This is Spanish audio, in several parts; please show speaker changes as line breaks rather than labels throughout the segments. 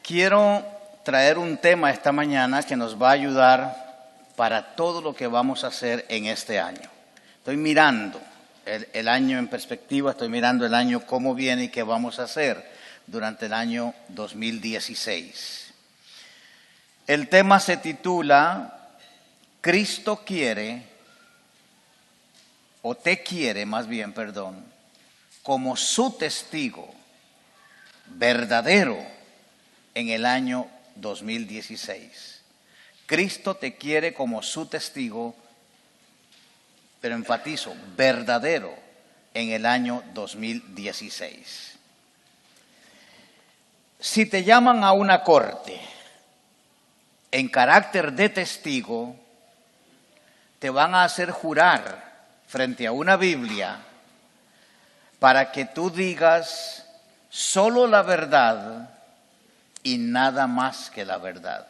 Quiero traer un tema esta mañana que nos va a ayudar para todo lo que vamos a hacer en este año. Estoy mirando el año en perspectiva, estoy mirando el año cómo viene y qué vamos a hacer durante el año 2016. El tema se titula Cristo quiere, o te quiere más bien, perdón, como su testigo verdadero en el año 2016. Cristo te quiere como su testigo, pero enfatizo, verdadero en el año 2016. Si te llaman a una corte en carácter de testigo, te van a hacer jurar frente a una Biblia para que tú digas solo la verdad y nada más que la verdad.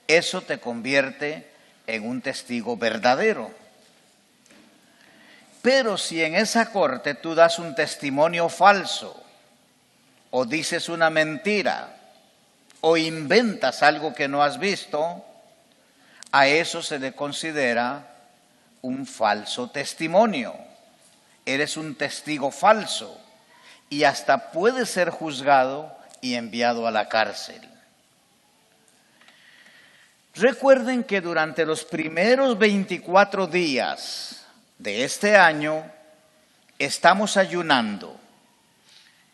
Eso te convierte en un testigo verdadero. Pero si en esa corte tú das un testimonio falso, o dices una mentira, o inventas algo que no has visto, a eso se le considera un falso testimonio. Eres un testigo falso y hasta puedes ser juzgado y enviado a la cárcel. Recuerden que durante los primeros 24 días de este año estamos ayunando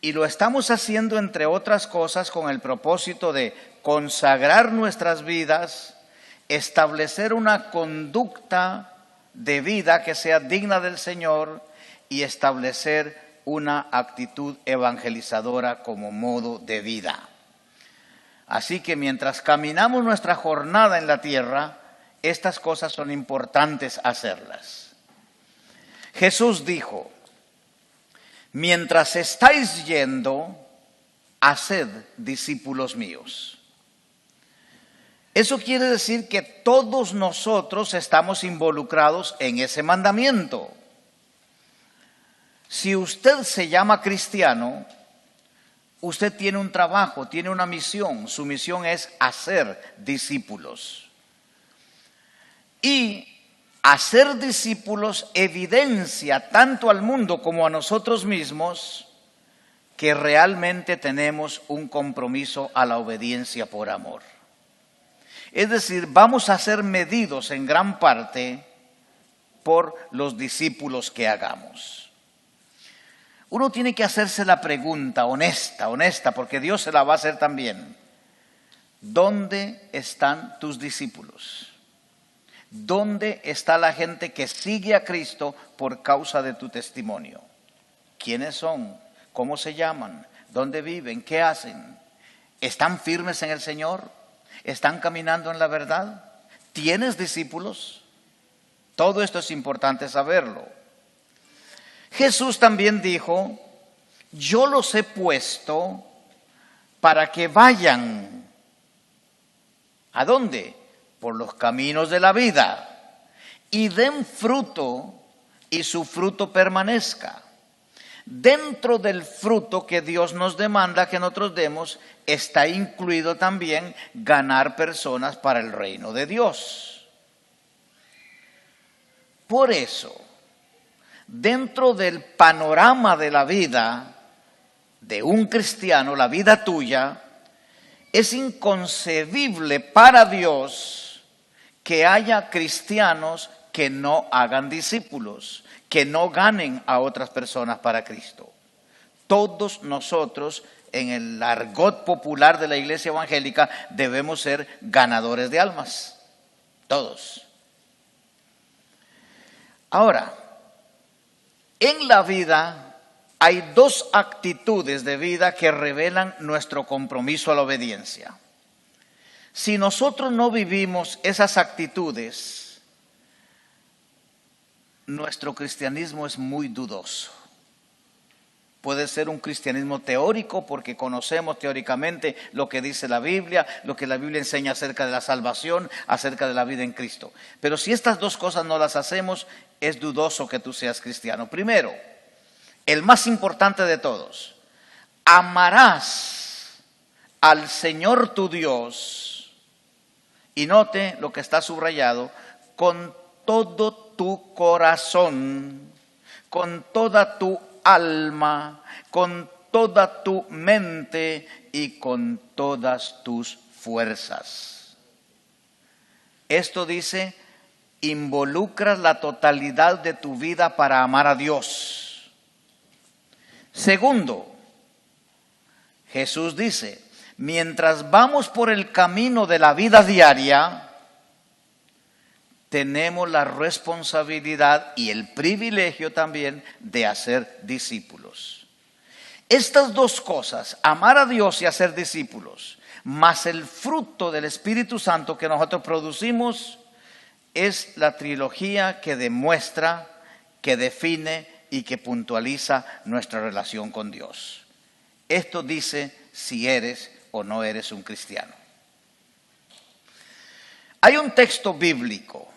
y lo estamos haciendo entre otras cosas con el propósito de consagrar nuestras vidas, establecer una conducta de vida que sea digna del Señor y establecer una actitud evangelizadora como modo de vida. Así que mientras caminamos nuestra jornada en la tierra, estas cosas son importantes hacerlas. Jesús dijo, mientras estáis yendo, haced discípulos míos. Eso quiere decir que todos nosotros estamos involucrados en ese mandamiento. Si usted se llama cristiano, usted tiene un trabajo, tiene una misión. Su misión es hacer discípulos. Y hacer discípulos evidencia tanto al mundo como a nosotros mismos que realmente tenemos un compromiso a la obediencia por amor. Es decir, vamos a ser medidos en gran parte por los discípulos que hagamos. Uno tiene que hacerse la pregunta honesta, porque Dios se la va a hacer también. ¿Dónde están tus discípulos? ¿Dónde está la gente que sigue a Cristo por causa de tu testimonio? ¿Quiénes son? ¿Cómo se llaman? ¿Dónde viven? ¿Qué hacen? ¿Están firmes en el Señor? ¿Están caminando en la verdad? ¿Tienes discípulos? Todo esto es importante saberlo. Jesús también dijo, yo los he puesto para que vayan. ¿A dónde? Por los caminos de la vida y den fruto y su fruto permanezca. Dentro del fruto que Dios nos demanda que nosotros demos, está incluido también ganar personas para el reino de Dios. Por eso, dentro del panorama de la vida de un cristiano, la vida tuya, es inconcebible para Dios que haya cristianos que no hagan discípulos, que no ganen a otras personas para Cristo. Todos nosotros, en el argot popular de la iglesia evangélica, debemos ser ganadores de almas. Todos. Ahora, en la vida hay dos actitudes de vida que revelan nuestro compromiso a la obediencia. Si nosotros no vivimos esas actitudes, nuestro cristianismo es muy dudoso. Puede ser un cristianismo teórico porque conocemos teóricamente lo que dice la Biblia, lo que la Biblia enseña acerca de la salvación, acerca de la vida en Cristo. Pero si estas dos cosas no las hacemos, es dudoso que tú seas cristiano. Primero, el más importante de todos, amarás al Señor tu Dios, y note lo que está subrayado, con todo tu corazón, con toda tu alma, con toda tu mente y con todas tus fuerzas. Esto dice, involucras la totalidad de tu vida para amar a Dios. Segundo, Jesús dice, mientras vamos por el camino de la vida diaria, tenemos la responsabilidad y el privilegio también de hacer discípulos. Estas dos cosas, amar a Dios y hacer discípulos, más el fruto del Espíritu Santo que nosotros producimos, es la trilogía que demuestra, que define y que puntualiza nuestra relación con Dios. Esto dice si eres o no eres un cristiano. Hay un texto bíblico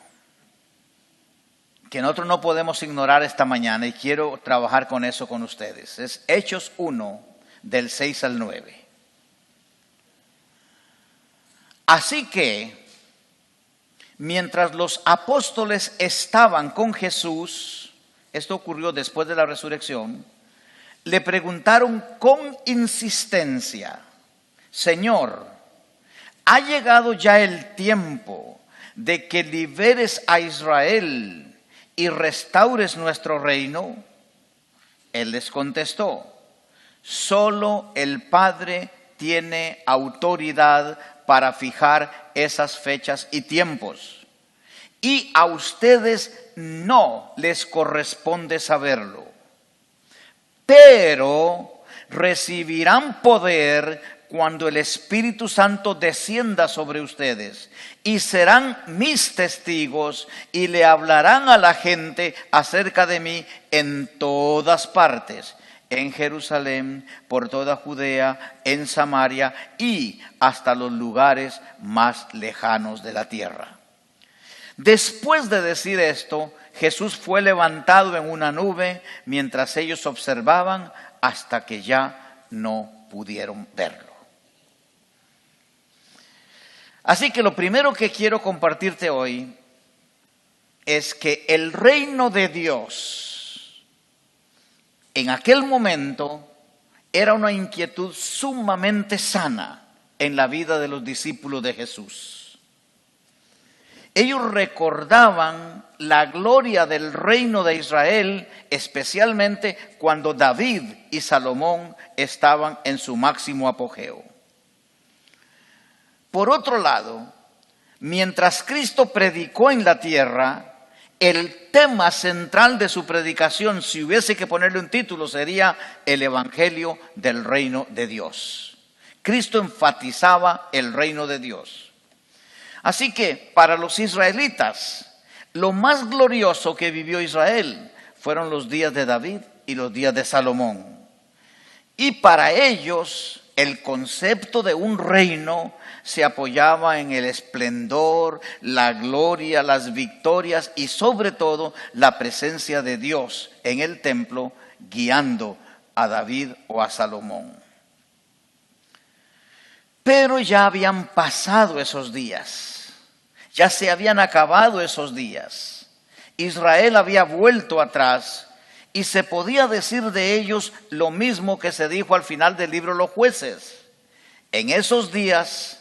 que nosotros no podemos ignorar esta mañana y quiero trabajar con eso con ustedes. Es Hechos 1, del 6 al 9. Así que, mientras los apóstoles estaban con Jesús, esto ocurrió después de la resurrección, le preguntaron con insistencia, Señor, ¿ha llegado ya el tiempo de que liberes a Israel y restaures nuestro reino? Él les contestó, solo el Padre tiene autoridad para fijar esas fechas y tiempos, y a ustedes no les corresponde saberlo, pero recibirán poder cuando el Espíritu Santo descienda sobre ustedes, y serán mis testigos y le hablarán a la gente acerca de mí en todas partes, en Jerusalén, por toda Judea, en Samaria y hasta los lugares más lejanos de la tierra. Después de decir esto, Jesús fue levantado en una nube mientras ellos observaban hasta que ya no pudieron verlo. Así que lo primero que quiero compartirte hoy es que el reino de Dios en aquel momento era una inquietud sumamente sana en la vida de los discípulos de Jesús. Ellos recordaban la gloria del reino de Israel, especialmente cuando David y Salomón estaban en su máximo apogeo. Por otro lado, mientras Cristo predicó en la tierra, el tema central de su predicación, si hubiese que ponerle un título, sería el Evangelio del Reino de Dios. Cristo enfatizaba el reino de Dios. Así que para los israelitas, lo más glorioso que vivió Israel fueron los días de David y los días de Salomón. Y para ellos, el concepto de un reino se apoyaba en el esplendor, la gloria, las victorias y sobre todo la presencia de Dios en el templo guiando a David o a Salomón. Pero ya habían pasado esos días, ya se habían acabado esos días. Israel había vuelto atrás y se podía decir de ellos lo mismo que se dijo al final del libro Los Jueces. En esos días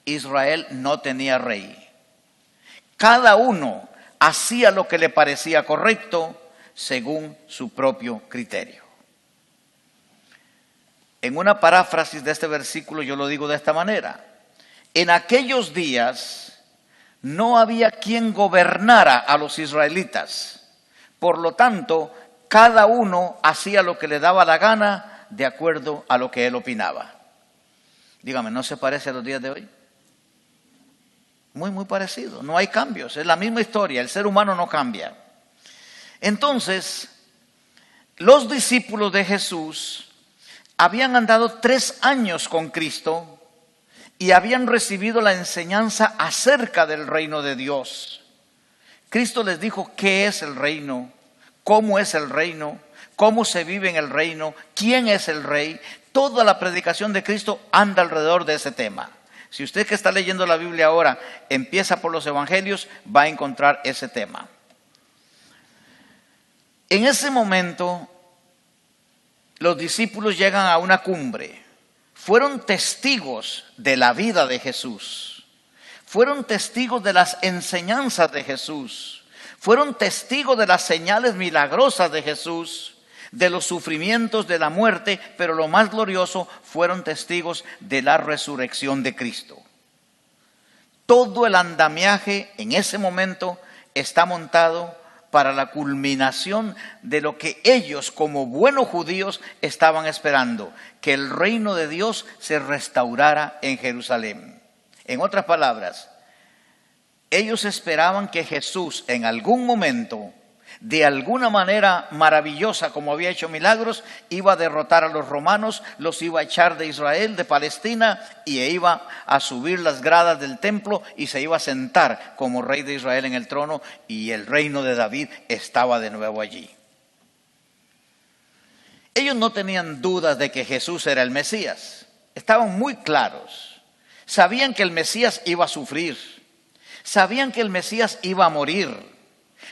Israel no tenía rey. Cada uno hacía lo que le parecía correcto según su propio criterio. En una paráfrasis de este versículo yo lo digo de esta manera. En aquellos días no había quien gobernara a los israelitas. Por lo tanto, cada uno hacía lo que le daba la gana de acuerdo a lo que él opinaba. Dígame, ¿no se parece a los días de hoy? Muy parecido, no hay cambios, es la misma historia, el ser humano no cambia. Entonces, los discípulos de Jesús habían andado 3 años con Cristo y habían recibido la enseñanza acerca del reino de Dios. Cristo les dijo qué es el reino, cómo es el reino, cómo se vive en el reino, quién es el rey. Toda la predicación de Cristo anda alrededor de ese tema. Si usted que está leyendo la Biblia ahora empieza por los evangelios, va a encontrar ese tema. En ese momento, los discípulos llegan a una cumbre. Fueron testigos de la vida de Jesús. Fueron testigos de las enseñanzas de Jesús. Fueron testigos de las señales milagrosas de Jesús, de los sufrimientos, de la muerte, pero lo más glorioso, fueron testigos de la resurrección de Cristo. Todo el andamiaje en ese momento está montado para la culminación de lo que ellos, como buenos judíos, estaban esperando, que el reino de Dios se restaurara en Jerusalén. En otras palabras, ellos esperaban que Jesús en algún momento, de alguna manera maravillosa, como había hecho milagros, iba a derrotar a los romanos, los iba a echar de Israel, de Palestina, y iba a subir las gradas del templo y se iba a sentar como rey de Israel en el trono, y el reino de David estaba de nuevo allí. Ellos no tenían dudas de que Jesús era el Mesías, estaban muy claros, sabían que el Mesías iba a sufrir, sabían que el Mesías iba a morir.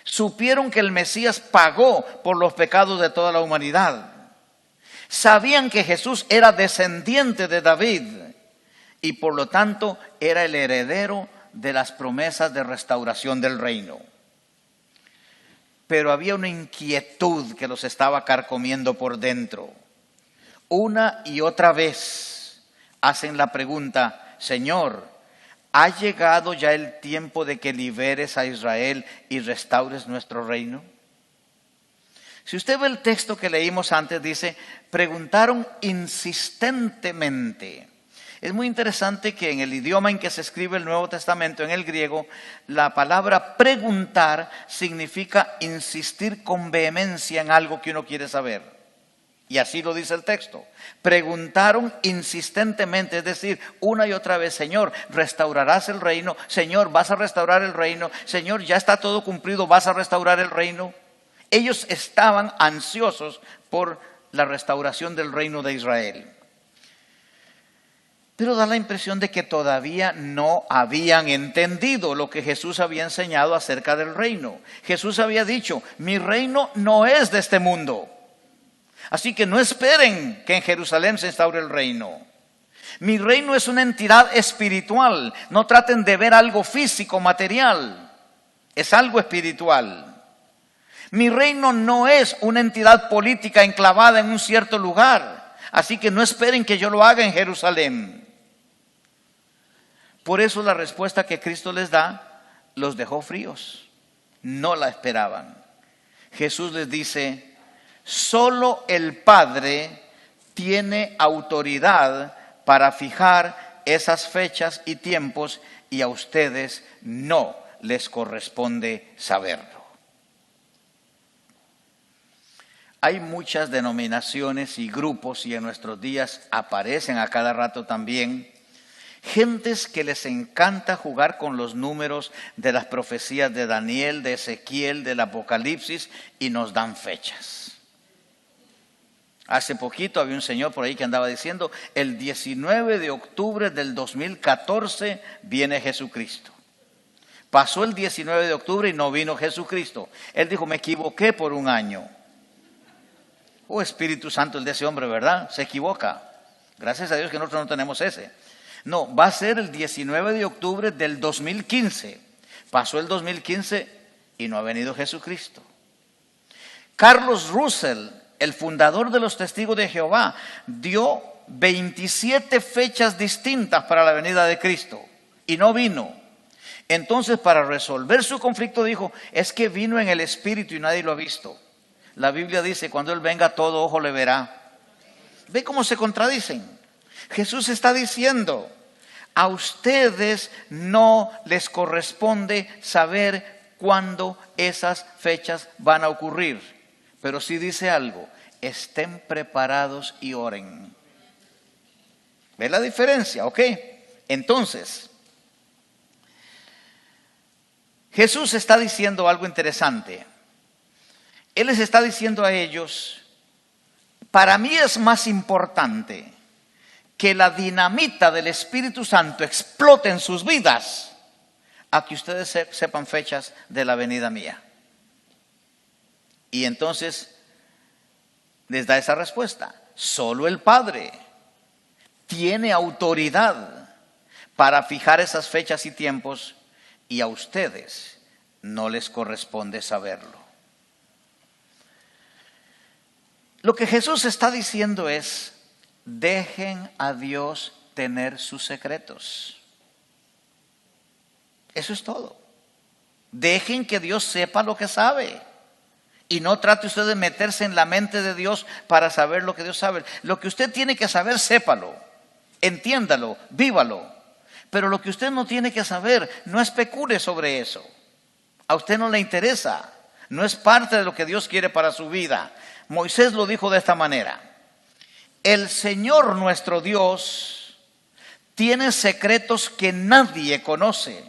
Supieron que el Mesías pagó por los pecados de toda la humanidad. Sabían que Jesús era descendiente de David y por lo tanto era el heredero de las promesas de restauración del reino. Pero había una inquietud que los estaba carcomiendo por dentro. Una y otra vez hacen la pregunta: Señor, ¿ha llegado ya el tiempo de que liberes a Israel y restaures nuestro reino? Si usted ve el texto que leímos antes, dice, preguntaron insistentemente. Es muy interesante que en el idioma en que se escribe el Nuevo Testamento, en el griego, la palabra preguntar significa insistir con vehemencia en algo que uno quiere saber. Y así lo dice el texto. Preguntaron insistentemente, es decir, una y otra vez: Señor, ¿restaurarás el reino? Señor, ¿vas a restaurar el reino? Señor, ya está todo cumplido, ¿vas a restaurar el reino? Ellos estaban ansiosos por la restauración del reino de Israel. Pero da la impresión de que todavía no habían entendido lo que Jesús había enseñado acerca del reino. Jesús había dicho: mi reino no es de este mundo. Así que no esperen que en Jerusalén se instaure el reino. Mi reino es una entidad espiritual. No traten de ver algo físico, material. Es algo espiritual. Mi reino no es una entidad política enclavada en un cierto lugar. Así que no esperen que yo lo haga en Jerusalén. Por eso la respuesta que Cristo les da los dejó fríos. No la esperaban. Jesús les dice: solo el Padre tiene autoridad para fijar esas fechas y tiempos, y a ustedes no les corresponde saberlo. Hay muchas denominaciones y grupos, y en nuestros días aparecen a cada rato también, gentes que les encanta jugar con los números de las profecías de Daniel, de Ezequiel, del Apocalipsis, y nos dan fechas. Hace poquito había un señor por ahí que andaba diciendo: el 19 de octubre del 2014 viene Jesucristo. Pasó el 19 de octubre y no vino Jesucristo. Él dijo: me equivoqué por un año. Oh, Espíritu Santo, el de ese hombre, ¿verdad? Se equivoca. Gracias a Dios que nosotros no tenemos ese. No, va a ser el 19 de octubre del 2015. Pasó el 2015 y no ha venido Jesucristo. Carlos Russell, el fundador de los Testigos de Jehová, dio 27 fechas distintas para la venida de Cristo y no vino. Entonces, para resolver su conflicto, dijo: es que vino en el Espíritu y nadie lo ha visto. La Biblia dice: cuando Él venga, todo ojo le verá. ¿Ve cómo se contradicen? Jesús está diciendo: a ustedes no les corresponde saber cuándo esas fechas van a ocurrir. Pero sí dice algo: estén preparados y oren. ¿Ve la diferencia? ¿Ok? Entonces, Jesús está diciendo algo interesante. Él les está diciendo a ellos Para mí es más importante que la dinamita del Espíritu Santo explote en sus vidas a que ustedes sepan fechas de la venida mía. Y entonces les da esa respuesta. Solo el Padre tiene autoridad para fijar esas fechas y tiempos, y a ustedes no les corresponde saberlo. Lo que Jesús está diciendo es: dejen a Dios tener sus secretos. Eso es todo. Dejen que Dios sepa lo que sabe. Y no trate usted de meterse en la mente de Dios para saber lo que Dios sabe. Lo que usted tiene que saber, sépalo, entiéndalo, vívalo. Pero lo que usted no tiene que saber, no especule sobre eso. A usted no le interesa. No es parte de lo que Dios quiere para su vida. Moisés lo dijo de esta manera: el Señor nuestro Dios tiene secretos que nadie conoce.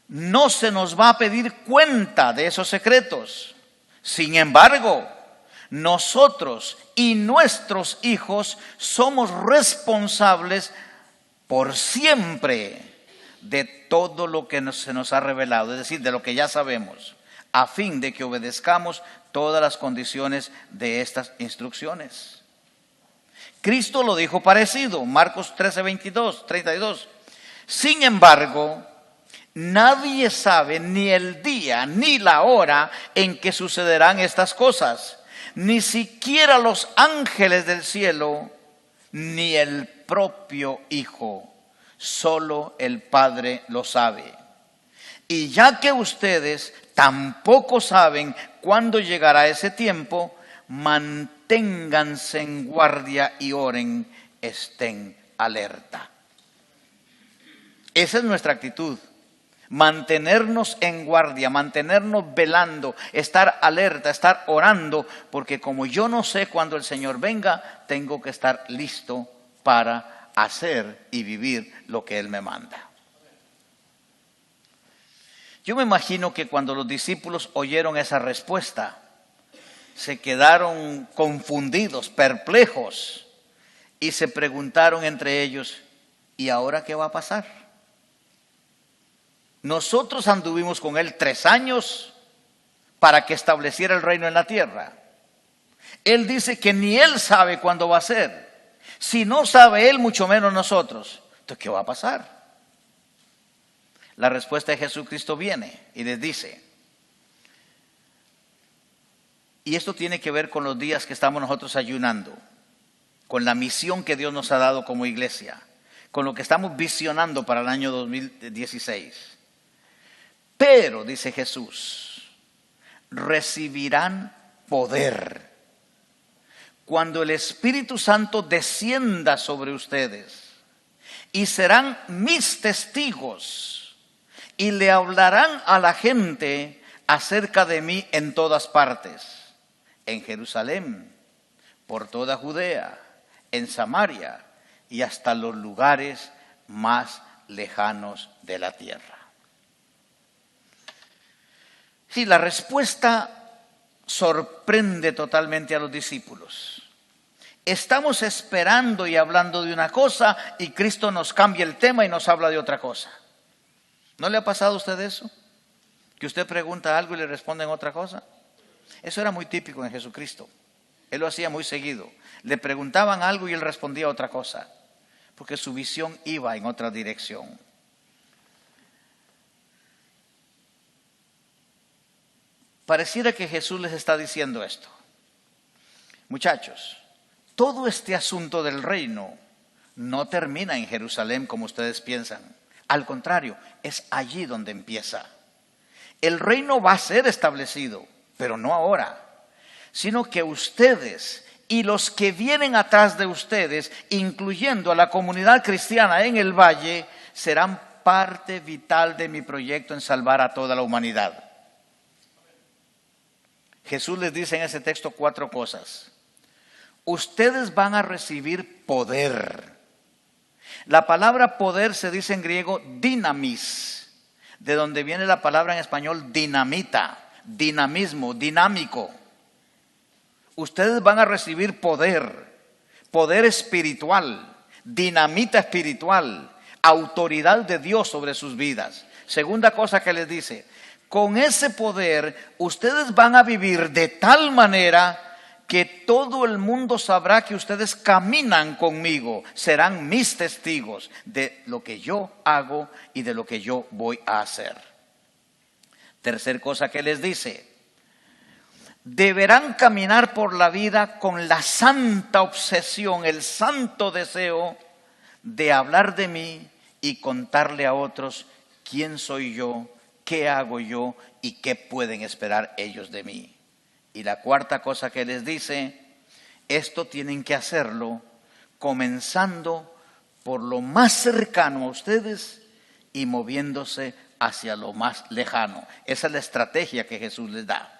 No se nos va a pedir cuenta de esos secretos. Sin embargo, nosotros y nuestros hijos somos responsables por siempre de todo lo que se nos ha revelado, es decir, de lo que ya sabemos, a fin de que obedezcamos todas las condiciones de estas instrucciones. Cristo lo dijo parecido, Marcos 32. Sin embargo, nadie sabe ni el día ni la hora en que sucederán estas cosas, ni siquiera los ángeles del cielo, ni el propio Hijo. Solo el Padre lo sabe. Y ya que ustedes tampoco saben cuándo llegará ese tiempo, manténganse en guardia y oren, estén alerta. Esa es nuestra actitud. Mantenernos en guardia, mantenernos velando, estar alerta, estar orando, porque como yo no sé cuándo el Señor venga, tengo que estar listo para hacer y vivir lo que Él me manda. Yo me imagino que cuando los discípulos oyeron esa respuesta, se quedaron confundidos, perplejos, y se preguntaron entre ellos: ¿y ahora qué va a pasar? Nosotros anduvimos con Él 3 años para que estableciera el reino en la tierra. Él dice que ni Él sabe cuándo va a ser. Si no sabe Él, mucho menos nosotros. Entonces, ¿qué va a pasar? La respuesta de Jesucristo viene y les dice, y esto tiene que ver con los días que estamos nosotros ayunando, con la misión que Dios nos ha dado como iglesia, con lo que estamos visionando para el año 2016. Pero, dice Jesús, recibirán poder cuando el Espíritu Santo descienda sobre ustedes, y serán mis testigos y le hablarán a la gente acerca de mí en todas partes, en Jerusalén, por toda Judea, en Samaria y hasta los lugares más lejanos de la tierra. Sí, la respuesta sorprende totalmente a los discípulos. Estamos esperando y hablando de una cosa y Cristo nos cambia el tema y nos habla de otra cosa. ¿No le ha pasado a usted eso? Que usted pregunta algo y le responden otra cosa. Eso era muy típico en Jesucristo. Él lo hacía muy seguido. Le preguntaban algo y él respondía otra cosa, porque su visión iba en otra dirección. Pareciera que Jesús les está diciendo esto: muchachos, todo este asunto del reino no termina en Jerusalén como ustedes piensan. Al contrario, es allí donde empieza. El reino va a ser establecido, pero no ahora, sino que ustedes y los que vienen atrás de ustedes, incluyendo a la comunidad cristiana en el valle, serán parte vital de mi proyecto en salvar a toda la humanidad. Jesús les dice en ese texto 4 cosas. Ustedes van a recibir poder. La palabra poder se dice en griego dinamis, de donde viene la palabra en español dinamita, dinamismo, dinámico. Ustedes van a recibir poder espiritual, dinamita espiritual, autoridad de Dios sobre sus vidas. Segunda cosa que les dice, con ese poder ustedes van a vivir de tal manera que todo el mundo sabrá que ustedes caminan conmigo, serán mis testigos de lo que yo hago y de lo que yo voy a hacer. Tercer cosa que les dice, deberán caminar por la vida con la santa obsesión, el santo deseo de hablar de mí y contarle a otros quién soy yo, qué hago yo y qué pueden esperar ellos de mí. Y la cuarta cosa que les dice, esto tienen que hacerlo comenzando por lo más cercano a ustedes y moviéndose hacia lo más lejano. Esa es la estrategia que Jesús les da.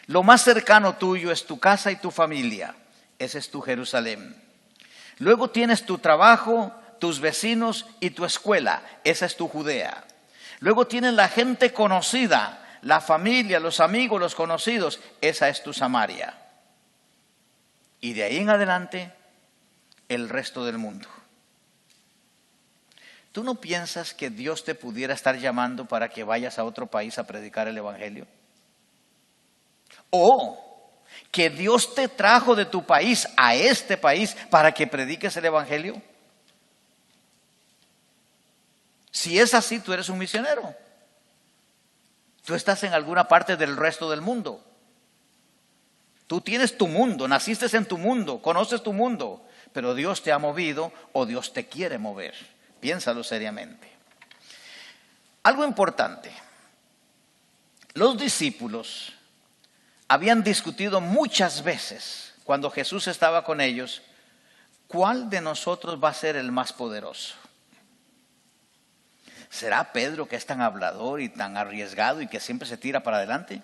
Lo más cercano tuyo es tu casa y tu familia. Ese es tu Jerusalén. Luego tienes tu trabajo, tus vecinos y tu escuela. Esa es tu Judea. Luego tienes la gente conocida, la familia, los amigos, los conocidos. Esa es tu Samaria. Y de ahí en adelante, el resto del mundo. ¿Tú no piensas que Dios te pudiera estar llamando para que vayas a otro país a predicar el evangelio? O que Dios te trajo de tu país a este país para que prediques el evangelio. Si es así, tú eres un misionero. Tú estás en alguna parte del resto del mundo. Tú tienes tu mundo, naciste en tu mundo, conoces tu mundo, pero Dios te ha movido o Dios te quiere mover. Piénsalo seriamente. Algo importante. Los discípulos habían discutido muchas veces cuando Jesús estaba con ellos, ¿cuál de nosotros va a ser el más poderoso? ¿Será Pedro, que es tan hablador y tan arriesgado y que siempre se tira para adelante?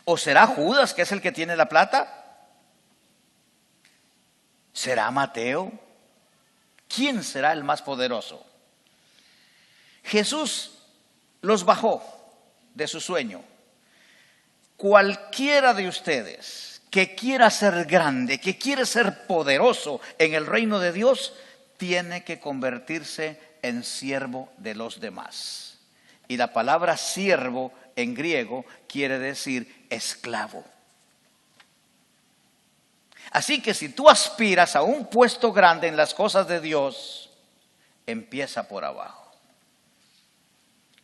¿O será Judas, que es el que tiene la plata? ¿Será Mateo? ¿Quién será el más poderoso? Jesús los bajó de su sueño. Cualquiera de ustedes que quiera ser grande, que quiere ser poderoso en el reino de Dios, tiene que convertirse en siervo de los demás. Y la palabra siervo en griego quiere decir esclavo. Así que si tú aspiras a un puesto grande en las cosas de Dios, empieza por abajo.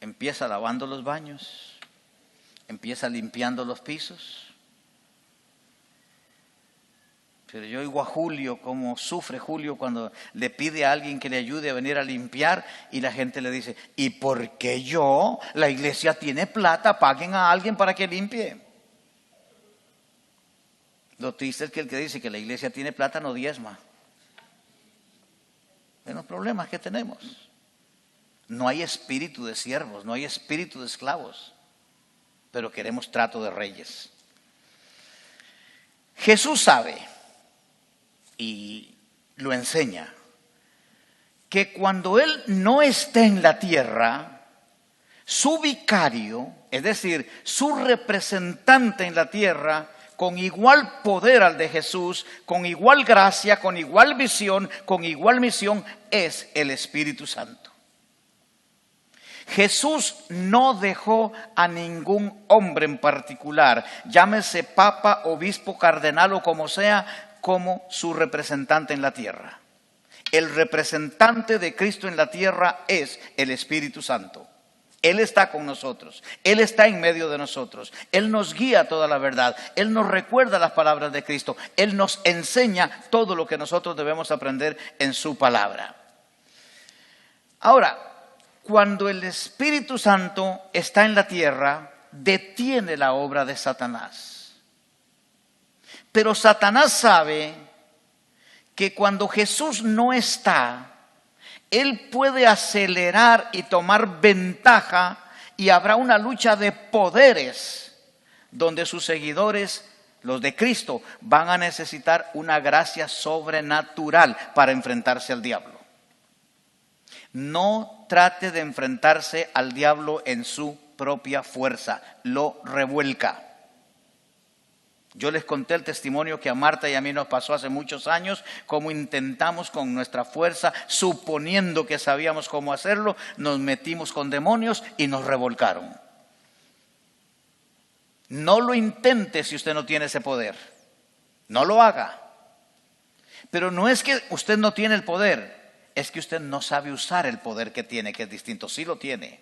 Empieza lavando los baños, empieza limpiando los pisos. Pero yo oigo a Julio, cómo sufre Julio cuando le pide a alguien que le ayude a venir a limpiar y la gente le dice, ¿y por qué yo? La iglesia tiene plata, paguen a alguien para que limpie. Lo triste es que el que dice que la iglesia tiene plata no diezma. Ven los problemas que tenemos. No hay espíritu de siervos, no hay espíritu de esclavos, pero queremos trato de reyes. Jesús sabe y lo enseña que cuando Él no esté en la tierra, su vicario, es decir, su representante en la tierra, con igual poder al de Jesús, con igual gracia, con igual visión, con igual misión, es el Espíritu Santo. Jesús no dejó a ningún hombre en particular, llámese papa, obispo, cardenal o como sea, como su representante en la tierra. El representante de Cristo en la tierra es el Espíritu Santo. Él está con nosotros, Él está en medio de nosotros, Él nos guía a toda la verdad, Él nos recuerda las palabras de Cristo, Él nos enseña todo lo que nosotros debemos aprender en su palabra. Ahora, cuando el Espíritu Santo está en la tierra, detiene la obra de Satanás. Pero Satanás sabe que cuando Jesús no está, Él puede acelerar y tomar ventaja y habrá una lucha de poderes donde sus seguidores, los de Cristo, van a necesitar una gracia sobrenatural para enfrentarse al diablo. No trate de enfrentarse al diablo en su propia fuerza, lo revuelca. Yo les conté el testimonio que a Marta y a mí nos pasó hace muchos años, cómo intentamos con nuestra fuerza, suponiendo que sabíamos cómo hacerlo, nos metimos con demonios y nos revolcaron. No lo intente si usted no tiene ese poder. No lo haga. Pero no es que usted no tiene el poder, es que usted no sabe usar el poder que tiene, que es distinto. Sí lo tiene,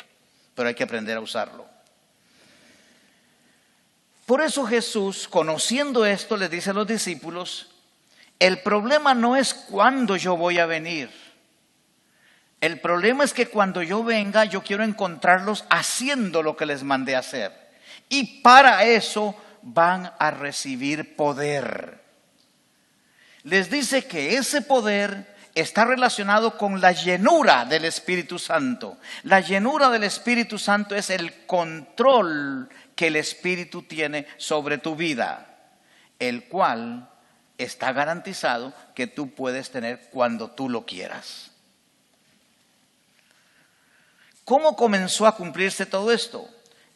pero hay que aprender a usarlo. Por eso Jesús, conociendo esto, le dice a los discípulos, el problema no es cuándo yo voy a venir. El problema es que cuando yo venga, yo quiero encontrarlos haciendo lo que les mandé hacer. Y para eso van a recibir poder. Les dice que ese poder está relacionado con la llenura del Espíritu Santo. La llenura del Espíritu Santo es el control que el Espíritu tiene sobre tu vida, el cual está garantizado que tú puedes tener cuando tú lo quieras. ¿Cómo comenzó a cumplirse todo esto?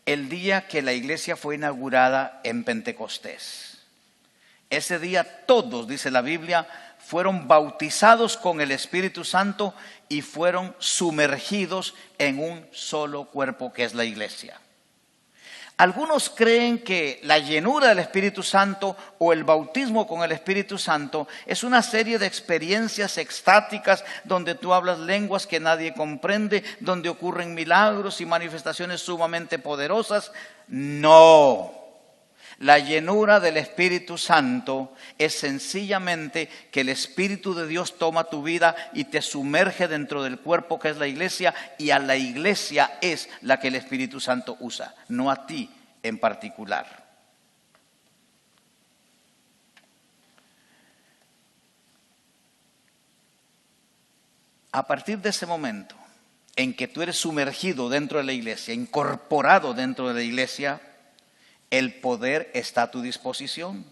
El día que la iglesia fue inaugurada en Pentecostés. Ese día todos, dice la Biblia, fueron bautizados con el Espíritu Santo y fueron sumergidos en un solo cuerpo que es la iglesia. Algunos creen que la llenura del Espíritu Santo o el bautismo con el Espíritu Santo es una serie de experiencias extáticas donde tú hablas lenguas que nadie comprende, donde ocurren milagros y manifestaciones sumamente poderosas. No. La llenura del Espíritu Santo es sencillamente que el Espíritu de Dios toma tu vida y te sumerge dentro del cuerpo que es la iglesia, y a la iglesia es la que el Espíritu Santo usa, no a ti en particular. A partir de ese momento en que tú eres sumergido dentro de la iglesia, incorporado dentro de la iglesia, el poder está a tu disposición.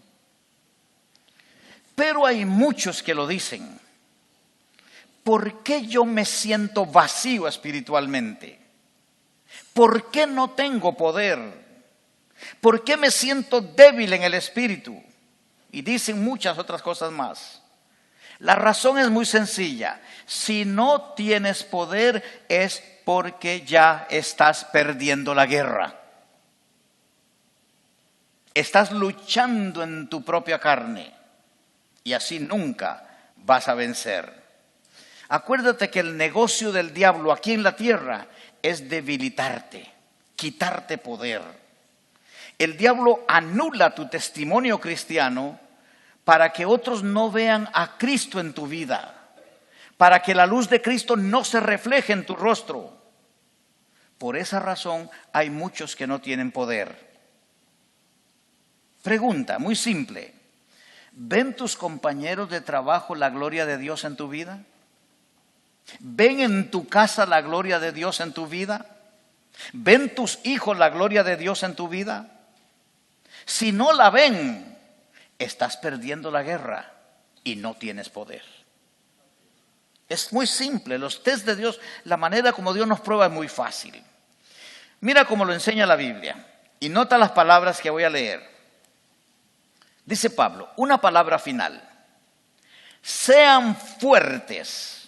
Pero hay muchos que lo dicen. ¿Por qué yo me siento vacío espiritualmente? ¿Por qué no tengo poder? ¿Por qué me siento débil en el espíritu? Y dicen muchas otras cosas más. La razón es muy sencilla. Si no tienes poder es porque ya estás perdiendo la guerra. Estás luchando en tu propia carne y así nunca vas a vencer. Acuérdate que el negocio del diablo aquí en la tierra es debilitarte, quitarte poder. El diablo anula tu testimonio cristiano para que otros no vean a Cristo en tu vida, para que la luz de Cristo no se refleje en tu rostro. Por esa razón hay muchos que no tienen poder. Pregunta, muy simple. ¿Ven tus compañeros de trabajo la gloria de Dios en tu vida? ¿Ven en tu casa la gloria de Dios en tu vida? ¿Ven tus hijos la gloria de Dios en tu vida? Si no la ven, estás perdiendo la guerra y no tienes poder. Es muy simple. Los test de Dios, la manera como Dios nos prueba es muy fácil. Mira cómo lo enseña la Biblia y nota las palabras que voy a leer. Dice Pablo, una palabra final. Sean fuertes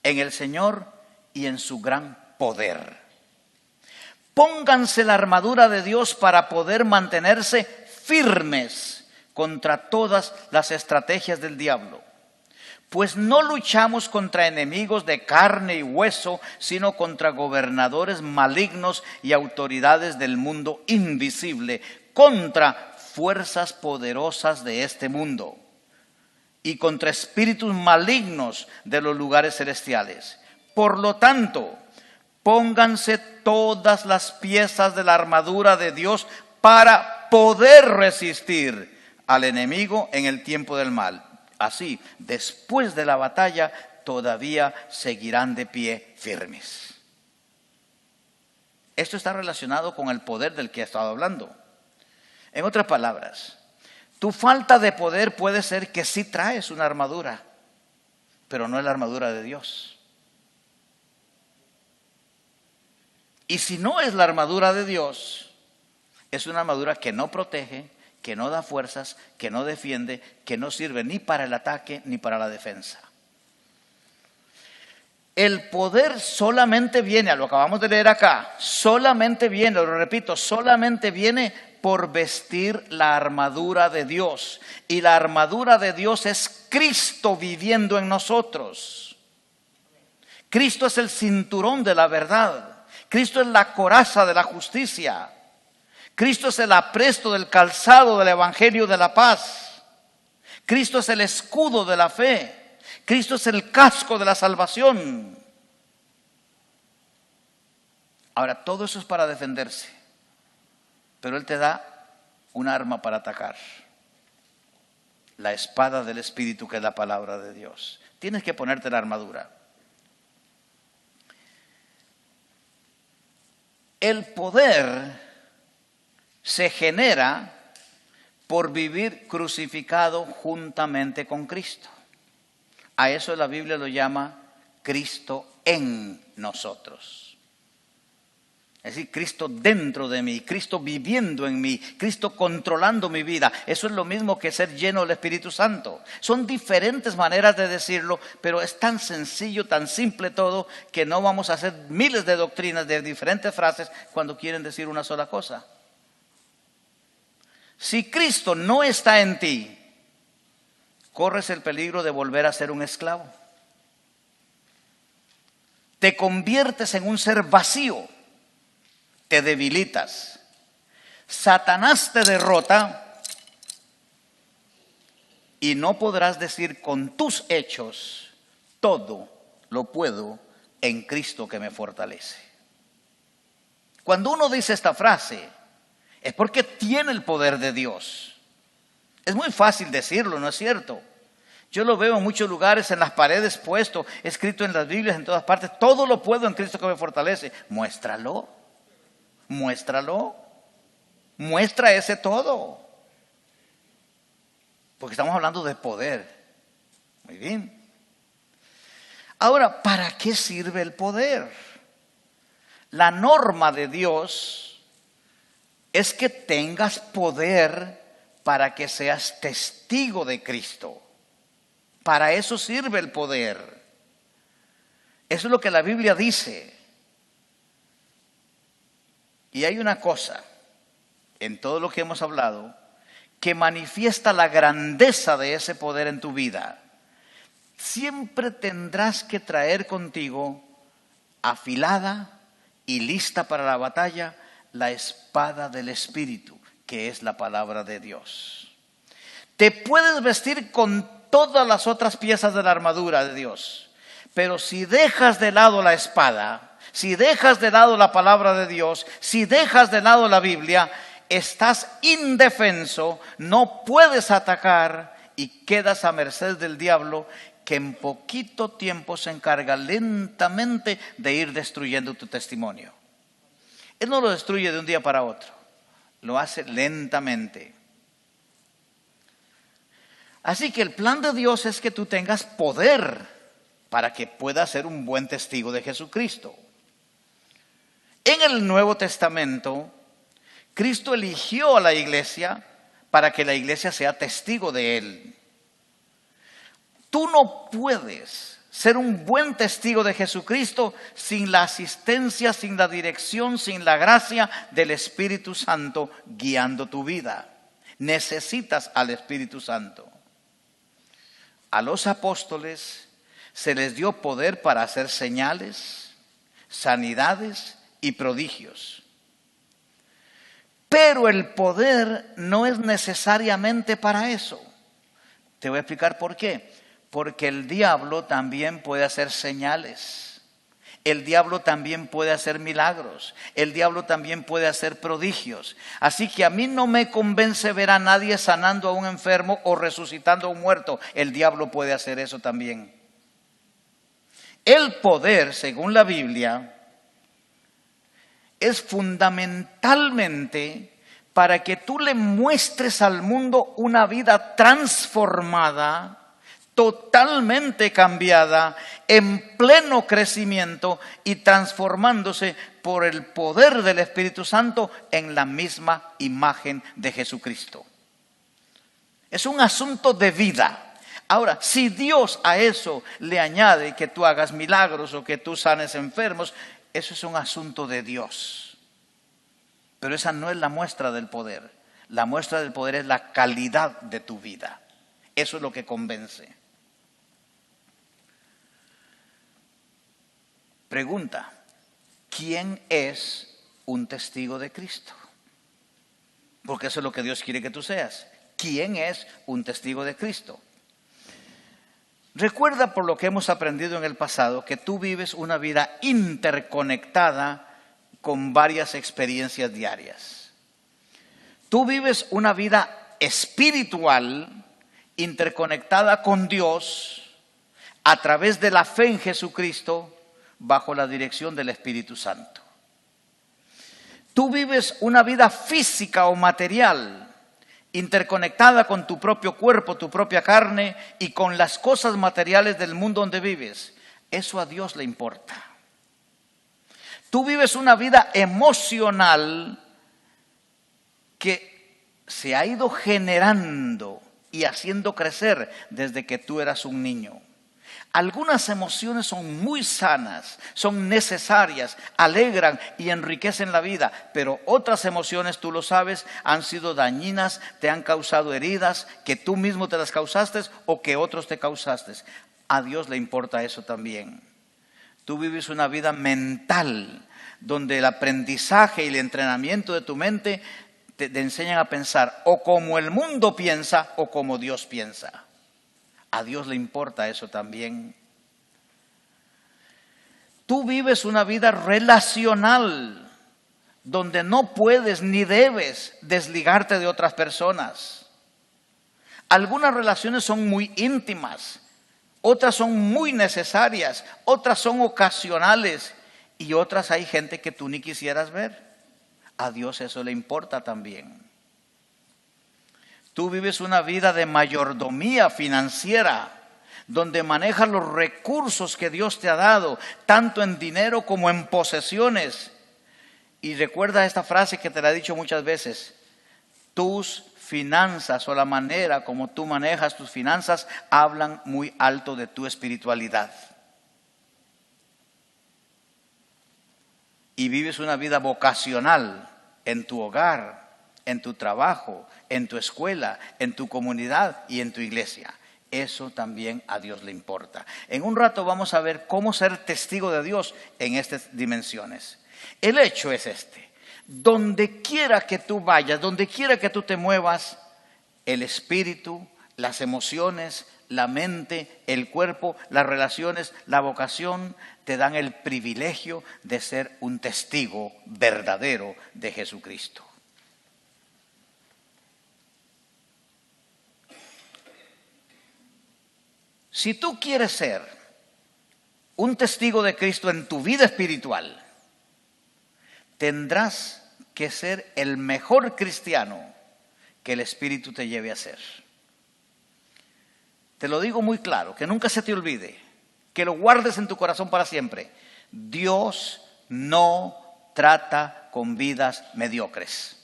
en el Señor y en su gran poder. Pónganse la armadura de Dios para poder mantenerse firmes contra todas las estrategias del diablo. Pues no luchamos contra enemigos de carne y hueso, sino contra gobernadores malignos y autoridades del mundo invisible, contra fuerzas poderosas de este mundo y contra espíritus malignos de los lugares celestiales. Por lo tanto, pónganse todas las piezas de la armadura de Dios para poder resistir al enemigo en el tiempo del mal. Así, después de la batalla, todavía seguirán de pie firmes. Esto está relacionado con el poder del que he estado hablando. En otras palabras, tu falta de poder puede ser que sí traes una armadura, pero no es la armadura de Dios. Y si no es la armadura de Dios, es una armadura que no protege, que no da fuerzas, que no defiende, que no sirve ni para el ataque ni para la defensa. El poder solamente viene, lo acabamos de leer acá, solamente viene, lo repito, solamente viene por vestir la armadura de Dios. Y la armadura de Dios es Cristo viviendo en nosotros. Cristo es el cinturón de la verdad. Cristo es la coraza de la justicia. Cristo es el apresto del calzado del evangelio de la paz. Cristo es el escudo de la fe. Cristo es el casco de la salvación. Ahora, todo eso es para defenderse, pero Él te da un arma para atacar. La espada del Espíritu, que es la palabra de Dios. Tienes que ponerte la armadura. El poder se genera por vivir crucificado juntamente con Cristo. A eso la Biblia lo llama Cristo en nosotros. Es decir, Cristo dentro de mí, Cristo viviendo en mí, Cristo controlando mi vida. Eso es lo mismo que ser lleno del Espíritu Santo. Son diferentes maneras de decirlo, pero es tan sencillo, tan simple todo, que no vamos a hacer miles de doctrinas de diferentes frases cuando quieren decir una sola cosa. Si Cristo no está en ti, corres el peligro de volver a ser un esclavo. Te conviertes en un ser vacío. Te debilitas. Satanás te derrota y no podrás decir con tus hechos: todo lo puedo en Cristo que me fortalece. Cuando uno dice esta frase, es porque tiene el poder de Dios. Es muy fácil decirlo, ¿no es cierto? Yo lo veo en muchos lugares, en las paredes puesto, escrito en las Biblias, en todas partes: todo lo puedo en Cristo que me fortalece. Muéstralo, muéstralo, muestra ese todo. Porque estamos hablando de poder. Muy bien. Ahora, ¿para qué sirve el poder? La norma de Dios es que tengas poder para que seas testigo de Cristo. Para eso sirve el poder. Eso es lo que la Biblia dice. Y hay una cosa en todo lo que hemos hablado que manifiesta la grandeza de ese poder en tu vida. Siempre tendrás que traer contigo, afilada y lista para la batalla, la espada del Espíritu, que es la palabra de Dios. Te puedes vestir con todas las otras piezas de la armadura de Dios, pero si dejas de lado la espada, si dejas de lado la palabra de Dios, si dejas de lado la Biblia, estás indefenso, no puedes atacar y quedas a merced del diablo, que en poquito tiempo se encarga lentamente de ir destruyendo tu testimonio. Él no lo destruye de un día para otro, lo hace lentamente. Así que el plan de Dios es que tú tengas poder para que puedas ser un buen testigo de Jesucristo. En el Nuevo Testamento, Cristo eligió a la iglesia para que la iglesia sea testigo de Él. Tú no puedes ser un buen testigo de Jesucristo sin la asistencia, sin la dirección, sin la gracia del Espíritu Santo guiando tu vida. Necesitas al Espíritu Santo. A los apóstoles se les dio poder para hacer señales, sanidades y prodigios. Pero el poder no es necesariamente para eso. Te voy a explicar por qué. Porque el diablo también puede hacer señales. El diablo también puede hacer milagros. El diablo también puede hacer prodigios. Así que a mí no me convence ver a nadie sanando a un enfermo o resucitando a un muerto. El diablo puede hacer eso también. El poder, según la Biblia, es fundamentalmente para que tú le muestres al mundo una vida transformada, totalmente cambiada, en pleno crecimiento y transformándose por el poder del Espíritu Santo en la misma imagen de Jesucristo. Es un asunto de vida. Ahora, si Dios a eso le añade que tú hagas milagros o que tú sanes enfermos, eso es un asunto de Dios. Pero esa no es la muestra del poder. La muestra del poder es la calidad de tu vida. Eso es lo que convence. Pregunta: ¿quién es un testigo de Cristo? Porque eso es lo que Dios quiere que tú seas. ¿Quién es un testigo de Cristo? Recuerda, por lo que hemos aprendido en el pasado, que tú vives una vida interconectada con varias experiencias diarias. Tú vives una vida espiritual interconectada con Dios a través de la fe en Jesucristo bajo la dirección del Espíritu Santo. Tú vives una vida física o material interconectada con tu propio cuerpo, tu propia carne y con las cosas materiales del mundo donde vives. Eso a Dios le importa. Tú vives una vida emocional que se ha ido generando y haciendo crecer desde que tú eras un niño. Algunas emociones son muy sanas, son necesarias, alegran y enriquecen la vida, pero otras emociones, tú lo sabes, han sido dañinas, te han causado heridas, que tú mismo te las causaste o que otros te causaste. A Dios le importa eso también. Tú vives una vida mental, donde el aprendizaje y el entrenamiento de tu mente te enseñan a pensar o como el mundo piensa o como Dios piensa. A Dios le importa eso también. Tú vives una vida relacional donde no puedes ni debes desligarte de otras personas. Algunas relaciones son muy íntimas, otras son muy necesarias, otras son ocasionales y otras hay gente que tú ni quisieras ver. A Dios eso le importa también. Tú vives una vida de mayordomía financiera, donde manejas los recursos que Dios te ha dado, tanto en dinero como en posesiones. Y recuerda esta frase que te la he dicho muchas veces: tus finanzas o la manera como tú manejas tus finanzas hablan muy alto de tu espiritualidad. Y vives una vida vocacional en tu hogar, en tu trabajo, en tu escuela, en tu comunidad y en tu iglesia. Eso también a Dios le importa. En un rato vamos a ver cómo ser testigo de Dios en estas dimensiones. El hecho es este: donde quiera que tú vayas, donde quiera que tú te muevas, el espíritu, las emociones, la mente, el cuerpo, las relaciones, la vocación, te dan el privilegio de ser un testigo verdadero de Jesucristo. Si tú quieres ser un testigo de Cristo en tu vida espiritual, tendrás que ser el mejor cristiano que el Espíritu te lleve a ser. Te lo digo muy claro, que nunca se te olvide, que lo guardes en tu corazón para siempre. Dios no trata con vidas mediocres.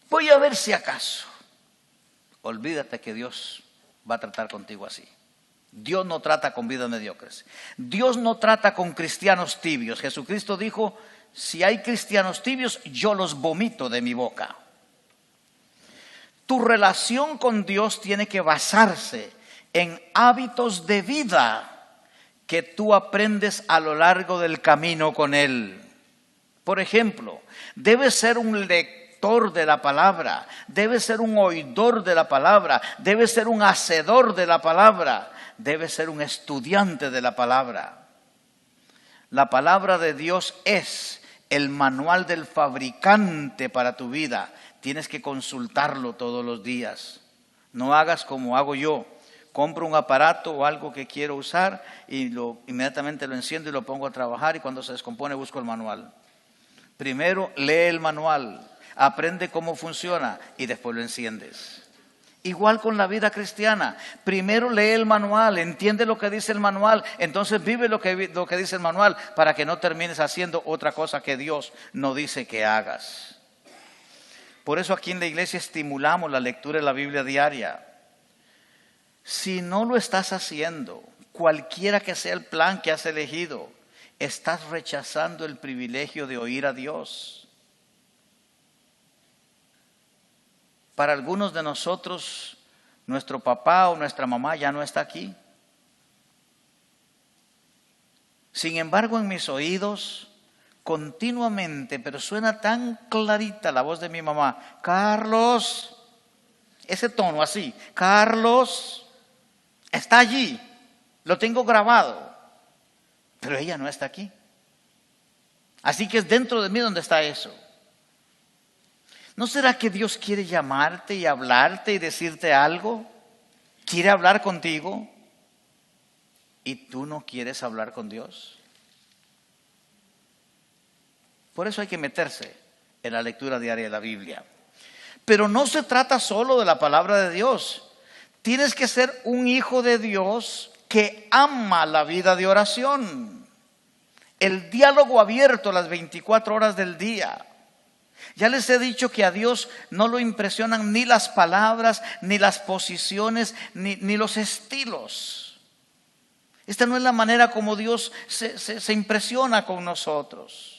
Voy a ver si acaso. Olvídate que Dios va a tratar contigo así. Dios no trata con vidas mediocres. Dios no trata con cristianos tibios. Jesucristo dijo: si hay cristianos tibios, yo los vomito de mi boca. Tu relación con Dios tiene que basarse en hábitos de vida que tú aprendes a lo largo del camino con Él. Por ejemplo, debes ser un lector de la palabra, debes ser un oidor de la palabra, debes ser un hacedor de la palabra, debes ser un estudiante de la palabra. La palabra de Dios es el manual del fabricante para tu vida. Tienes que consultarlo todos los días. No hagas como hago yo. Compro un aparato o algo que quiero usar y inmediatamente lo enciendo y lo pongo a trabajar, y cuando se descompone busco el manual. Primero lee el manual, aprende cómo funciona y después lo enciendes. Igual con la vida cristiana. Primero lee el manual, entiende lo que dice el manual, entonces vive lo que dice el manual, para que no termines haciendo otra cosa que Dios no dice que hagas. Por eso aquí en la iglesia estimulamos la lectura de la Biblia diaria. Si no lo estás haciendo, cualquiera que sea el plan que has elegido, estás rechazando el privilegio de oír a Dios. Para algunos de nosotros, nuestro papá o nuestra mamá ya no está aquí. Sin embargo, en mis oídos, continuamente, pero suena tan clarita la voz de mi mamá: Carlos, ese tono así, Carlos, está allí, lo tengo grabado, pero ella no está aquí. Así que es dentro de mí donde está eso. ¿No será que Dios quiere llamarte y hablarte y decirte algo? ¿Quiere hablar contigo? ¿Y tú no quieres hablar con Dios? Por eso hay que meterse en la lectura diaria de la Biblia. Pero no se trata solo de la palabra de Dios. Tienes que ser un hijo de Dios que ama la vida de oración. El diálogo abierto las 24 horas del día. Ya les he dicho que a Dios no lo impresionan ni las palabras, ni las posiciones, ni los estilos. Esta no es la manera como Dios se impresiona con nosotros.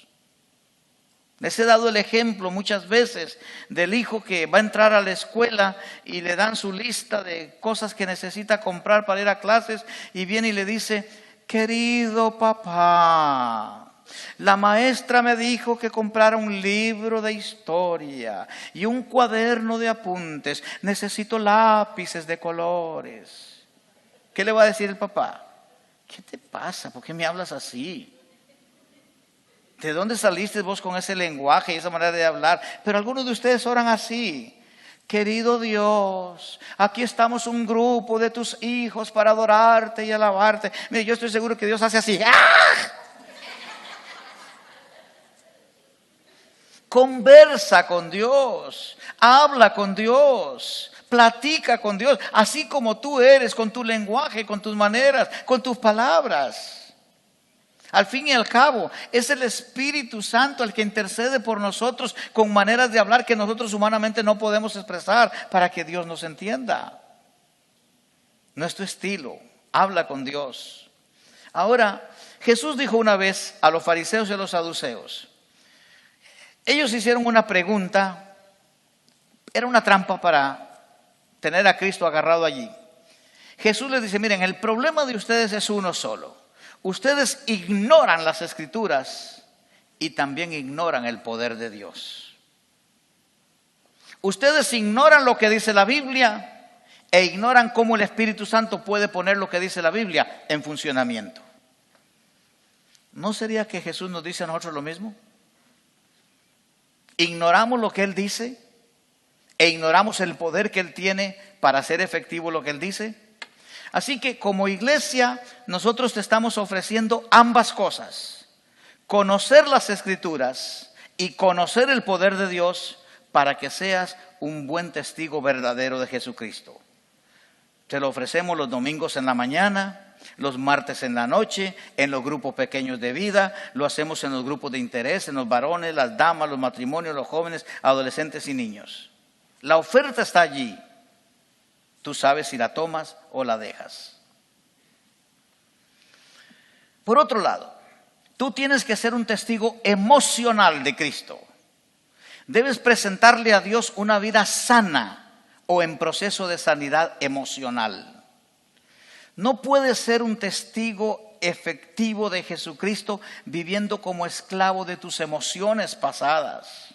Les he dado el ejemplo muchas veces del hijo que va a entrar a la escuela y le dan su lista de cosas que necesita comprar para ir a clases y viene y le dice: querido papá, la maestra me dijo que comprara un libro de historia y un cuaderno de apuntes. Necesito lápices de colores. ¿Qué le va a decir el papá? ¿Qué te pasa? ¿Por qué me hablas así? ¿De dónde saliste vos con ese lenguaje y esa manera de hablar? Pero algunos de ustedes oran así: querido Dios, aquí estamos un grupo de tus hijos para adorarte y alabarte. Mire, yo estoy seguro que Dios hace así. ¡Ah! Conversa con Dios, habla con Dios, platica con Dios, así como tú eres, con tu lenguaje, con tus maneras, con tus palabras. Al fin y al cabo, es el Espíritu Santo el que intercede por nosotros con maneras de hablar que nosotros humanamente no podemos expresar para que Dios nos entienda. No es tu estilo, habla con Dios. Ahora, Jesús dijo una vez a los fariseos y a los saduceos, ellos hicieron una pregunta, era una trampa para tener a Cristo agarrado allí. Jesús les dice: miren, el problema de ustedes es uno solo. Ustedes ignoran las Escrituras y también ignoran el poder de Dios. Ustedes ignoran lo que dice la Biblia e ignoran cómo el Espíritu Santo puede poner lo que dice la Biblia en funcionamiento. ¿No sería que Jesús nos dice a nosotros lo mismo? Ignoramos lo que Él dice e ignoramos el poder que Él tiene para hacer efectivo lo que Él dice. Así que como iglesia nosotros te estamos ofreciendo ambas cosas: conocer las Escrituras y conocer el poder de Dios para que seas un buen testigo verdadero de Jesucristo. Te lo ofrecemos los domingos en la mañana, los martes en la noche, en los grupos pequeños de vida, lo hacemos en los grupos de interés, en los varones, las damas, los matrimonios, los jóvenes, adolescentes y niños. La oferta está allí. Tú sabes si la tomas o la dejas. Por otro lado, tú tienes que ser un testigo emocional de Cristo. Debes presentarle a Dios una vida sana o en proceso de sanidad emocional. No puedes ser un testigo efectivo de Jesucristo viviendo como esclavo de tus emociones pasadas,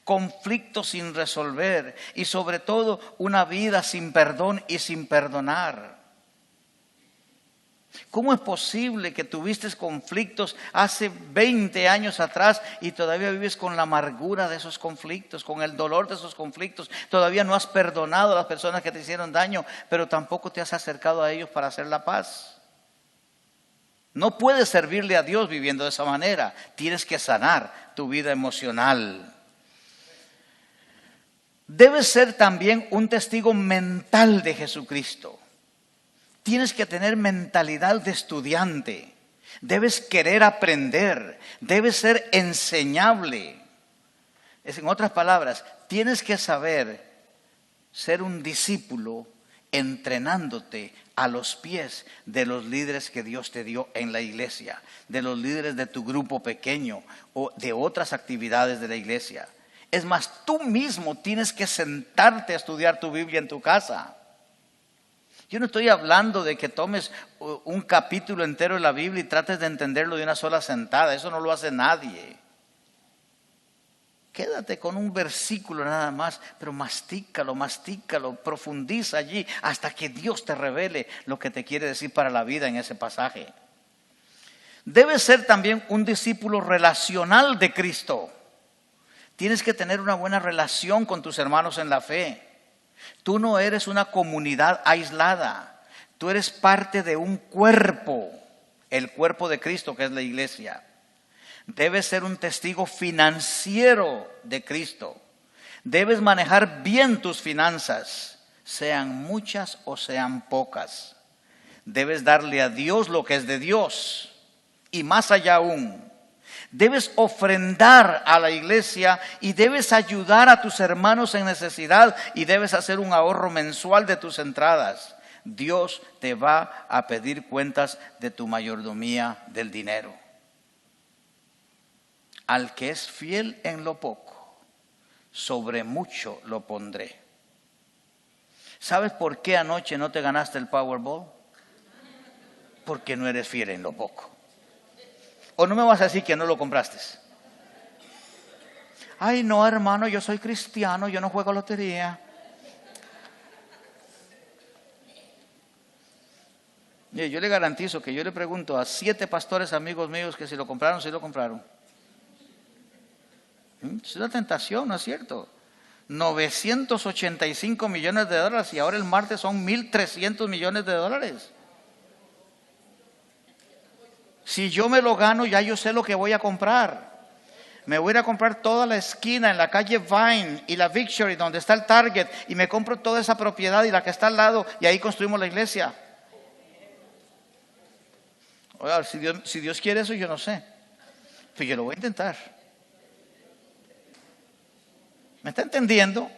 conflictos sin resolver y sobre todo una vida sin perdón y sin perdonar. ¿Cómo es posible que tuviste conflictos hace 20 años atrás y todavía vives con la amargura de esos conflictos, con el dolor de esos conflictos? Todavía no has perdonado a las personas que te hicieron daño, pero tampoco te has acercado a ellos para hacer la paz. No puedes servirle a Dios viviendo de esa manera. Tienes que sanar tu vida emocional. Debes ser también un testigo mental de Jesucristo. Tienes que tener mentalidad de estudiante. Debes querer aprender. Debes ser enseñable. En otras palabras, tienes que saber ser un discípulo entrenándote a los pies de los líderes que Dios te dio en la iglesia, de los líderes de tu grupo pequeño o de otras actividades de la iglesia. Es más, tú mismo tienes que sentarte a estudiar tu Biblia en tu casa. Yo no estoy hablando de que tomes un capítulo entero de la Biblia y trates de entenderlo de una sola sentada. Eso no lo hace nadie. Quédate con un versículo nada más, pero mastícalo, profundiza allí hasta que Dios te revele lo que te quiere decir para la vida en ese pasaje. Debes ser también un discípulo relacional de Cristo. Tienes que tener una buena relación con tus hermanos en la fe. Tú no eres una comunidad aislada. Tú eres parte de un cuerpo, el cuerpo de Cristo que es la iglesia. Debes ser un testigo financiero de Cristo. Debes manejar bien tus finanzas, sean muchas o sean pocas. Debes darle a Dios lo que es de Dios y más allá aún. Debes ofrendar a la iglesia y debes ayudar a tus hermanos en necesidad y debes hacer un ahorro mensual de tus entradas. Dios te va a pedir cuentas de tu mayordomía del dinero. Al que es fiel en lo poco, sobre mucho lo pondré. ¿Sabes por qué anoche no te ganaste el Powerball? Porque no eres fiel en lo poco. ¿O no me vas a decir que no lo compraste? Ay, no, hermano, yo soy cristiano, yo no juego lotería. Mire, yo le garantizo que yo le pregunto a 7 pastores amigos míos que si lo compraron, sí lo compraron. Es una tentación, ¿no es cierto? 985 millones de dólares y ahora el martes son 1.300 millones de dólares. Si yo me lo gano, ya yo sé lo que voy a comprar. Me voy a ir a comprar toda la esquina en la calle Vine y la Victory, donde está el Target, y me compro toda esa propiedad y la que está al lado, y ahí construimos la iglesia. Oiga, si Dios quiere eso, yo no sé. Pero yo lo voy a intentar. ¿Me está entendiendo?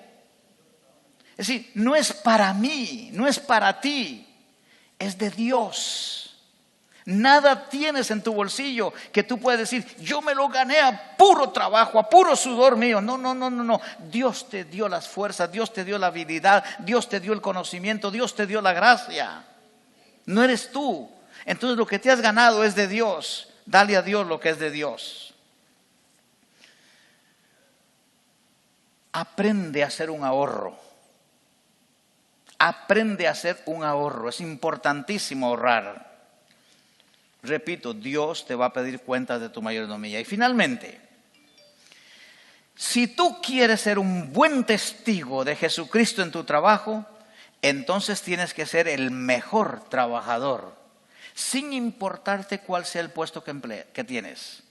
Es decir, no es para mí, no es para ti, es de Dios. Nada tienes en tu bolsillo que tú puedas decir, yo me lo gané a puro trabajo, a puro sudor mío. No. Dios te dio las fuerzas, Dios te dio la habilidad, Dios te dio el conocimiento, Dios te dio la gracia. No eres tú. Entonces lo que te has ganado es de Dios. Dale a Dios lo que es de Dios. Aprende a hacer un ahorro. Aprende a hacer un ahorro. Es importantísimo ahorrar. Repito, Dios te va a pedir cuentas de tu mayordomía. Y finalmente, si tú quieres ser un buen testigo de Jesucristo en tu trabajo, entonces tienes que ser el mejor trabajador, sin importarte cuál sea el puesto que tienes.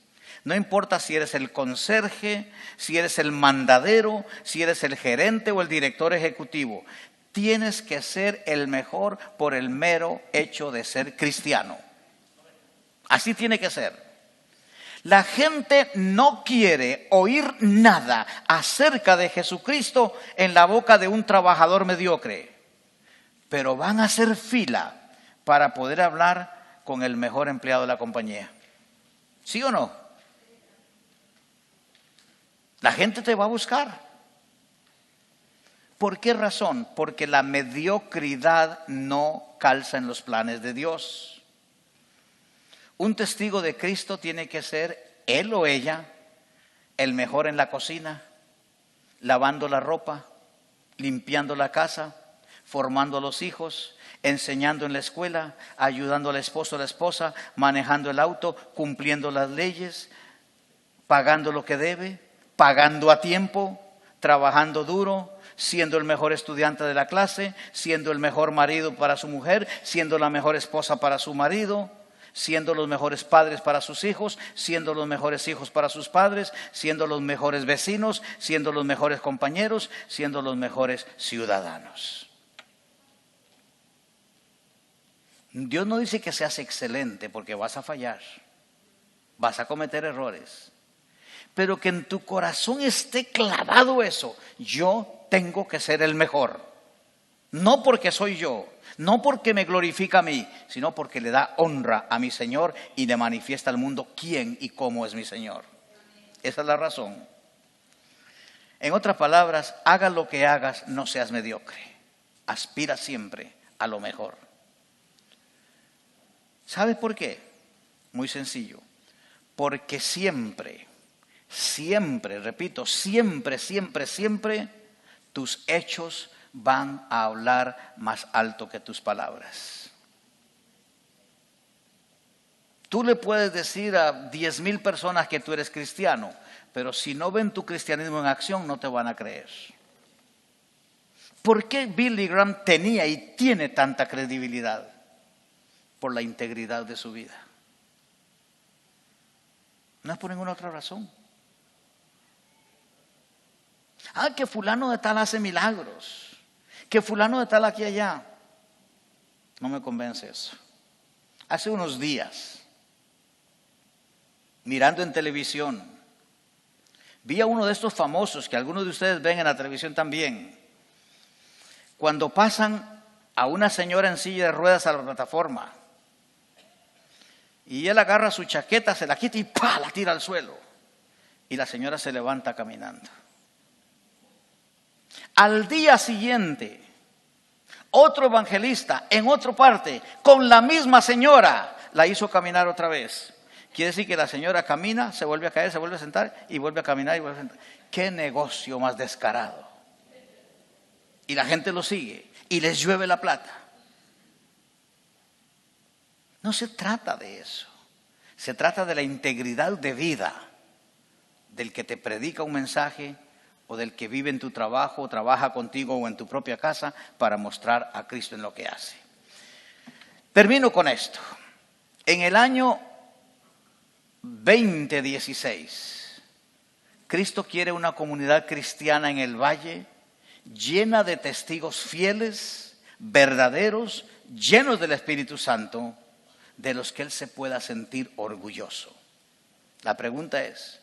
No importa si eres el conserje, si eres el mandadero, si eres el gerente o el director ejecutivo. Tienes que ser el mejor por el mero hecho de ser cristiano. Así tiene que ser. La gente no quiere oír nada acerca de Jesucristo en la boca de un trabajador mediocre, pero van a hacer fila para poder hablar con el mejor empleado de la compañía. ¿Sí o no? La gente te va a buscar. ¿Por qué razón? Porque la mediocridad no calza en los planes de Dios. Un testigo de Cristo tiene que ser él o ella el mejor en la cocina, lavando la ropa, limpiando la casa, formando a los hijos, enseñando en la escuela, ayudando al esposo o la esposa, manejando el auto, cumpliendo las leyes, pagando lo que debe, pagando a tiempo, trabajando duro, siendo el mejor estudiante de la clase, siendo el mejor marido para su mujer, siendo la mejor esposa para su marido, siendo los mejores padres para sus hijos, siendo los mejores hijos para sus padres, siendo los mejores vecinos, siendo los mejores compañeros, siendo los mejores ciudadanos. Dios no dice que seas excelente porque vas a fallar, vas a cometer errores. pero que en tu corazón esté clavado eso. Yo tengo que ser el mejor. No porque soy yo, no porque me glorifica a mí, sino porque le da honra a mi Señor y le manifiesta al mundo quién y cómo es mi Señor. Esa es la razón. En otras palabras, hagas lo que hagas, no seas mediocre. Aspira siempre a lo mejor. ¿Sabes por qué? Muy sencillo. Porque siempre, repito, siempre, tus hechos van a hablar más alto que tus palabras. Tú le puedes decir a 10,000 personas que tú eres cristiano, pero si no ven tu cristianismo en acción, no te van a creer. ¿Por qué Billy Graham tenía y tiene tanta credibilidad? Por la integridad de su vida. No es por ninguna otra razón. Que fulano de tal hace milagros, que fulano de tal aquí y allá. No me convence eso. Hace unos días, mirando en televisión, vi a uno de estos famosos que algunos de ustedes ven en la televisión también. Cuando pasan a una señora en silla de ruedas a la plataforma, y él agarra su chaqueta, se la quita y ¡pah!, la tira al suelo. Y la señora se levanta caminando. Al día siguiente, otro evangelista en otra parte, con la misma señora, la hizo caminar otra vez. Quiere decir que la señora camina, se vuelve a caer, se vuelve a sentar y vuelve a caminar y vuelve a sentar. ¡Qué negocio más descarado! Y la gente lo sigue y les llueve la plata. No se trata de eso. Se trata de la integridad de vida del que te predica un mensaje o del que vive en tu trabajo, o trabaja contigo o en tu propia casa para mostrar a Cristo en lo que hace. Termino con esto. En el año 2016, Cristo quiere una comunidad cristiana en el Valle llena de testigos fieles, verdaderos, llenos del Espíritu Santo, de los que Él se pueda sentir orgulloso. La pregunta es,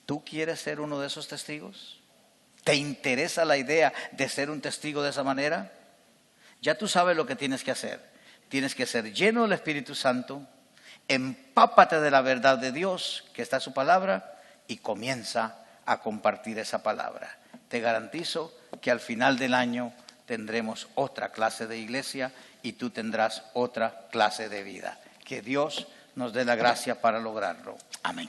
¿tú quieres ser uno de esos testigos? ¿Te interesa la idea de ser un testigo de esa manera? Ya tú sabes lo que tienes que hacer. Tienes que ser lleno del Espíritu Santo, empápate de la verdad de Dios, que está en su palabra, y comienza a compartir esa palabra. Te garantizo que al final del año tendremos otra clase de iglesia y tú tendrás otra clase de vida. Que Dios nos dé la gracia para lograrlo. Amén.